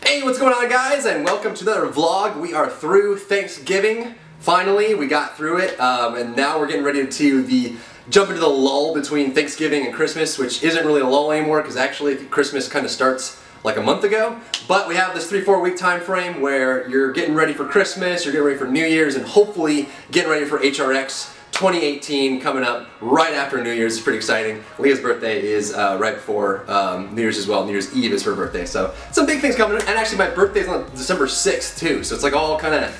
Hey, what's going on guys, and welcome to another vlog. We are through Thanksgiving. Finally, we got through it, and now we're getting ready to jump into the lull between Thanksgiving and Christmas, which isn't really a lull anymore because actually Christmas kind of starts like a month ago. But we have this 3-4 week time frame where you're getting ready for Christmas, you're getting ready for New Year's, and hopefully getting ready for HRX 2018 coming up right after New Year's. It's pretty exciting. Leah's birthday is right before New Year's as well. New Year's Eve is her birthday, so some big things coming. And actually my birthday is on December 6th too, so it's like all kind of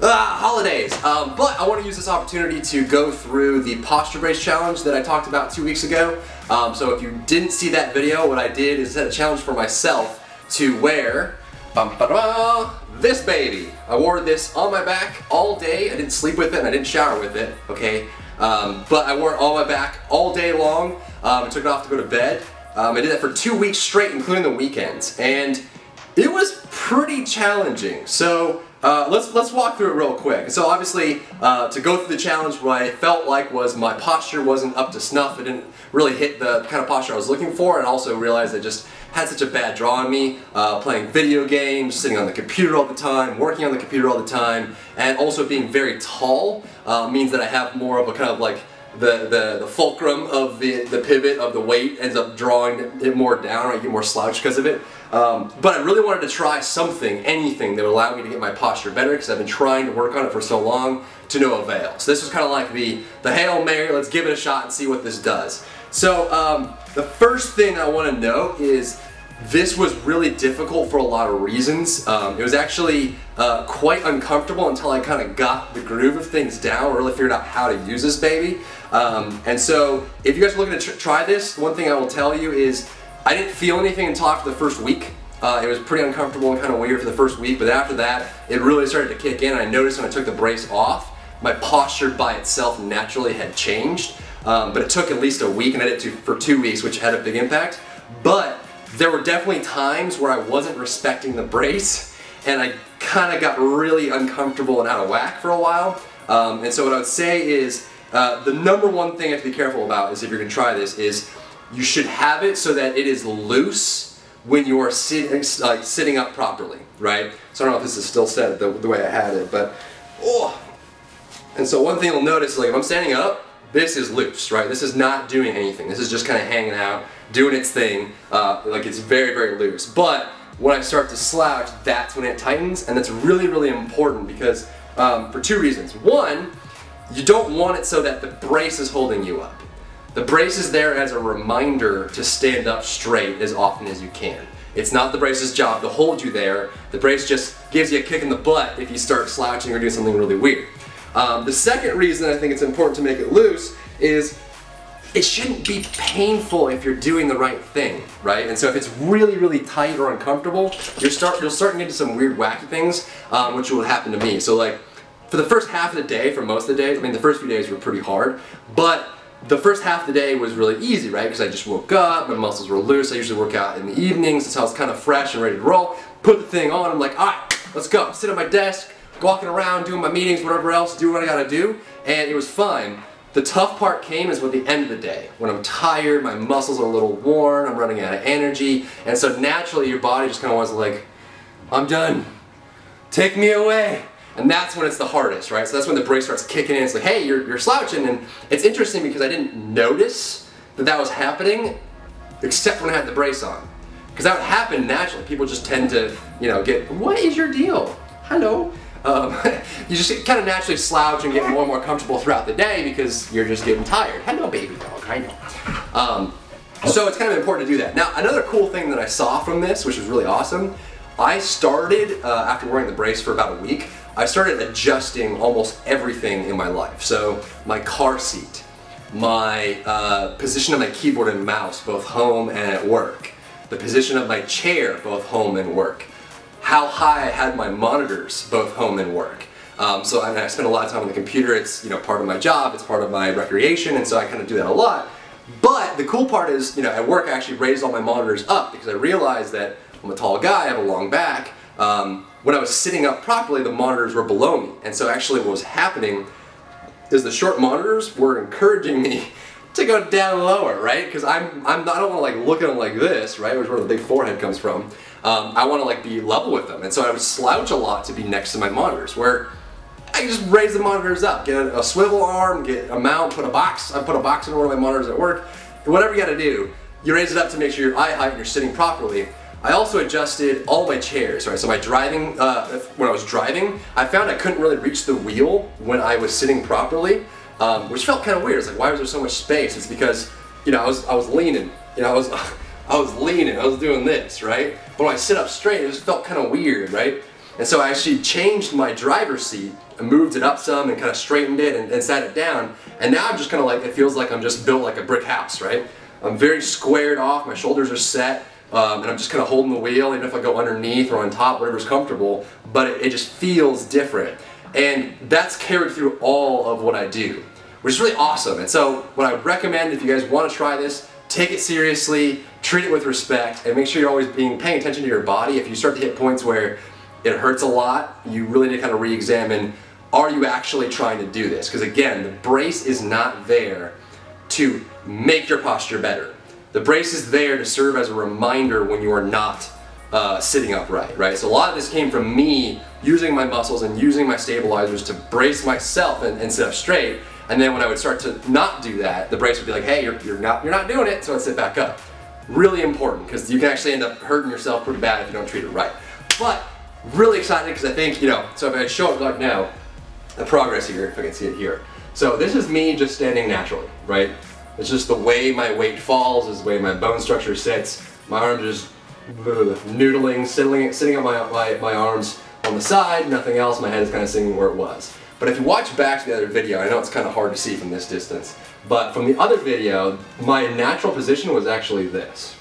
holidays. But I want to use this opportunity to go through the posture brace challenge that I talked about 2 weeks ago. So if you didn't see that video, what I did is set a challenge for myself to wear this baby. I wore this on my back all day. I didn't sleep with it and I didn't shower with it, okay? But I wore it on my back all day long. I took it off to go to bed. I did that for 2 weeks straight, including the weekends. And it was pretty challenging. So let's walk through it real quick. So obviously, to go through the challenge, what I felt like was my posture wasn't up to snuff. It didn't really hit the kind of posture I was looking for, and also realized it just had such a bad draw on me, playing video games, sitting on the computer all the time, working on the computer all the time, and also being very tall means that I have more of a kind of like the fulcrum of the pivot of the weight ends up drawing it more down, or I get more slouched because of it. But I really wanted to try something, anything that would allow me to get my posture better, because I've been trying to work on it for so long to no avail. So this was kind of like the Hail Mary, let's give it a shot and see what this does. So the first thing I want to note is this was really difficult for a lot of reasons. It was actually quite uncomfortable until I kind of got the groove of things down, really figured out how to use this baby. And so if you guys are looking to try this, one thing I will tell you is I didn't feel anything until after the first week. It was pretty uncomfortable and kind of weird for the first week, but after that it really started to kick in. I noticed when I took the brace off, my posture by itself naturally had changed. But it took at least a week, and I did it for 2 weeks, which had a big impact. But there were definitely times where I wasn't respecting the brace, and I kind of got really uncomfortable and out of whack for a while. And so what I would say is, the number one thing you have to be careful about is, if you're going to try this, is you should have it so that it is loose when you are sitting up properly, right? So I don't know if this is still set the way I had it, but oh. And so one thing you'll notice is, like, if I'm standing up, this is loose, right? This is not doing anything. This is just kind of hanging out, doing its thing. Like, it's very, very loose. But when I start to slouch, that's when it tightens, and that's really, really important because for 2 reasons. One, you don't want it so that the brace is holding you up. The brace is there as a reminder to stand up straight as often as you can. It's not the brace's job to hold you there. The brace just gives you a kick in the butt if you start slouching or doing something really weird. The second reason I think it's important to make it loose is it shouldn't be painful if you're doing the right thing, right? And so if it's really, really tight or uncomfortable, you'll start getting into some weird, wacky things, which will happen to me. So, like, for the first half of the day, for most of the days, I mean, the first few days were pretty hard, but the first half of the day was really easy, right? Because I just woke up, my muscles were loose. I usually work out in the evenings, so I was kind of fresh and ready to roll. Put the thing on, I'm like, all right, let's go. Sit at my desk, walking around, doing my meetings, whatever else, do what I gotta do, and it was fine. The tough part came is with the end of the day, when I'm tired, my muscles are a little worn, I'm running out of energy, and so naturally your body just kind of wants to, like, I'm done, take me away. And that's when it's the hardest, right? So that's when the brace starts kicking in. It's like, hey, you're slouching, and it's interesting because I didn't notice that that was happening, except when I had the brace on. Because that would happen naturally. People just tend to, you know, get, what is your deal? Hello. You just kind of naturally slouch and get more and more comfortable throughout the day because you're just getting tired. Hello, baby dog, I know. So it's kind of important to do that. Now, another cool thing that I saw from this, which was really awesome, I started, after wearing the brace for about a week, I started adjusting almost everything in my life. So my car seat, my position of my keyboard and mouse, both home and at work, the position of my chair, both home and work, how high I had my monitors, both home and work. So I spend a lot of time on the computer. It's, you know, part of my job, it's part of my recreation, and so I kind of do that a lot. But the cool part is, you know, at work I actually raised all my monitors up because I realized that I'm a tall guy, I have a long back. When I was sitting up properly, the monitors were below me. And so actually what was happening is the short monitors were encouraging me to go down lower, right? Because I don't want to, like, look at them like this, right? Which is where the big forehead comes from. I want to like be level with them. And so I would slouch a lot to be next to my monitors, where I can just raise the monitors up, get a swivel arm, get a mount, put a box. I put a box in one of my monitors at work. Whatever you got to do, you raise it up to make sure your eye height and you're sitting properly. I also adjusted all my chairs, right? So my driving, when I was driving, I found I couldn't really reach the wheel when I was sitting properly, which felt kind of weird. It's like, why was there so much space? It's because, you know, I was leaning, you know, I was leaning, I was doing this, right? But when I sit up straight, it just felt kind of weird, right? And so I actually changed my driver's seat and moved it up some and kind of straightened it and sat it down. And now I'm just kind of like, it feels like I'm just built like a brick house, right? I'm very squared off, my shoulders are set. And I'm just kind of holding the wheel, even if I go underneath or on top, whatever's comfortable, but it just feels different. And that's carried through all of what I do, which is really awesome. And so what I would recommend, if you guys want to try this, take it seriously, treat it with respect, and make sure you're always paying attention to your body. If you start to hit points where it hurts a lot, you really need to kind of re-examine, are you actually trying to do this? Because again, the brace is not there to make your posture better. The brace is there to serve as a reminder when you are not sitting upright, right? So a lot of this came from me using my muscles and using my stabilizers to brace myself and sit up straight. And then when I would start to not do that, the brace would be like, hey, you're not doing it, so I'd sit back up. Really important, because you can actually end up hurting yourself pretty bad if you don't treat it right. But really excited because I think, you know, so if I show it like now, the progress here, if I can see it here. So this is me just standing naturally, right? It's just the way my weight falls, is the way my bone structure sits. My arms are just noodling, sitting on my arms on the side, nothing else. My head is kind of sitting where it was. But if you watch back to the other video, I know it's kind of hard to see from this distance, but from the other video, my natural position was actually this.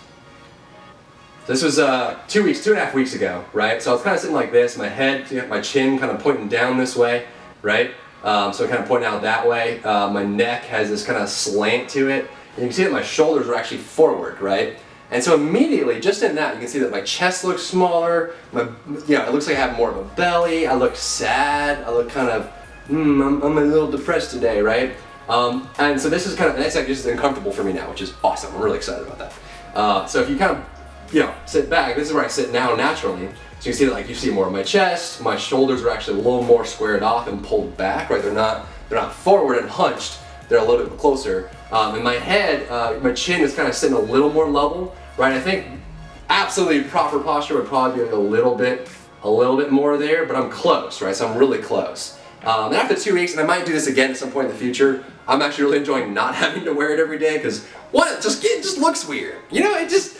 This was 2.5 weeks ago, right? So I was kind of sitting like this, my head, my chin kind of pointing down this way, right? So kind of pointing out that way. My neck has this kind of slant to it. And you can see that my shoulders are actually forward, right? And so immediately, just in that, you can see that my chest looks smaller. It looks like I have more of a belly. I look sad. I look kind of, I'm a little depressed today, right? And so this is kind of, that's like just uncomfortable for me now, which is awesome. I'm really excited about that. So if you kind of, sit back, this is where I sit now naturally. So you can see that, like, you see more of my chest, my shoulders are actually a little more squared off and pulled back, right? They're not forward and hunched, they're a little bit closer. And my head, my chin is kind of sitting a little more level, right? I think absolutely proper posture would probably be a little bit more there, but I'm close, right? So I'm really close. And after 2 weeks, and I might do this again at some point in the future, I'm actually really enjoying not having to wear it every day, because it just looks weird. You know, it just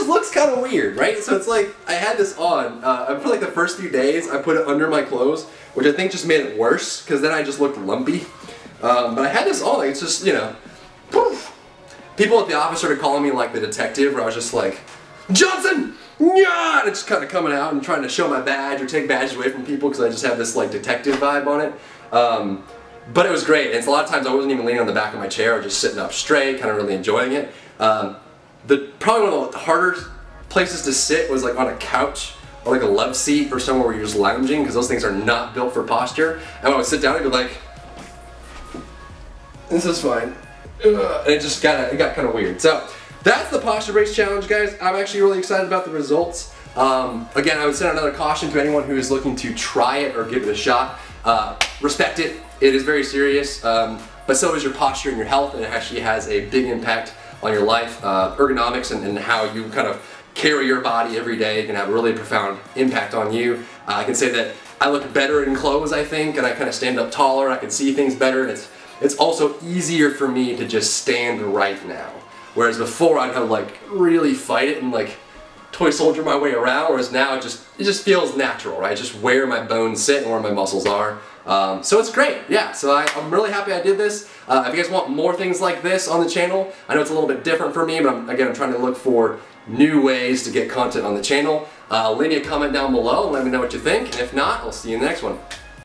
looks kind of weird, right? So it's like, I had this on, for like the first few days, I put it under my clothes, which I think just made it worse, because then I just looked lumpy. But I had this on, like, it's just, poof. People at the office started calling me like the detective, where I was just like, Johnson! Yeah! And it's just kind of coming out and trying to show my badge or take badges away from people, because I just have this like detective vibe on it. But it was great, and a lot of times I wasn't even leaning on the back of my chair, I was just sitting up straight, kind of really enjoying it. Probably one of the harder places to sit was like on a couch or like a love seat or somewhere where you're just lounging, because those things are not built for posture. And when I would sit down, I'd be like, this is fine. And it got kind of weird. So that's the posture brace challenge, guys. I'm actually really excited about the results. Again, I would send another caution to anyone who is looking to try it or give it a shot. Respect it. It is very serious, but so is your posture and your health, and it actually has a big impact on your life. Ergonomics and how you kind of carry your body every day can have a really profound impact on you. I can say that I look better in clothes, I think, and I kind of stand up taller, I can see things better, and it's also easier for me to just stand right now. Whereas before I'd have like really fight it and like toy soldier my way around, whereas now it just feels natural, right? Just where my bones sit and where my muscles are. So it's great, yeah, so I'm really happy I did this. If you guys want more things like this on the channel, I know it's a little bit different for me, but I'm trying to look for new ways to get content on the channel. Leave me a comment down below and let me know what you think, and if not, I'll see you in the next one.